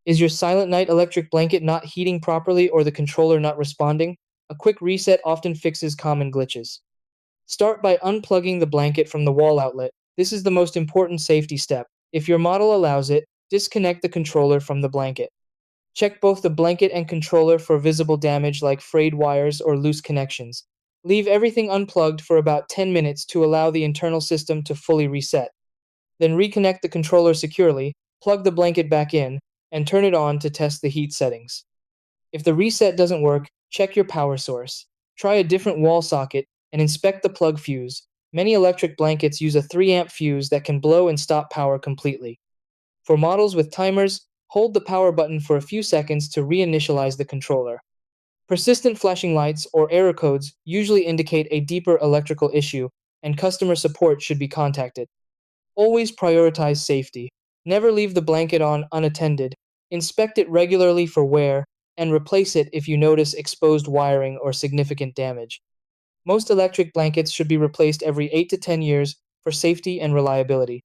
Is your Silent Night electric blanket not heating properly or the controller not responding? A quick reset often fixes common glitches. Start by unplugging the blanket from the wall outlet. This is the most important safety step. If your model allows it, disconnect the controller from the blanket. Check both the blanket and controller for visible damage like frayed wires or loose connections. Leave everything unplugged for about 10 minutes to allow the internal system to fully reset. Then reconnect the controller securely, plug the blanket back in, and turn it on to test the heat settings. If the reset doesn't work, check your power source. Try a different wall socket and inspect the plug fuse. Many electric blankets use a 3-amp fuse that can blow and stop power completely. For models with timers, hold the power button for a few seconds to reinitialize the controller. Persistent flashing lights or error codes usually indicate a deeper electrical issue, and customer support should be contacted. Always prioritize safety. Never leave the blanket on unattended. Inspect it regularly for wear, and replace it if you notice exposed wiring or significant damage. Most electric blankets should be replaced every 8 to 10 years for safety and reliability.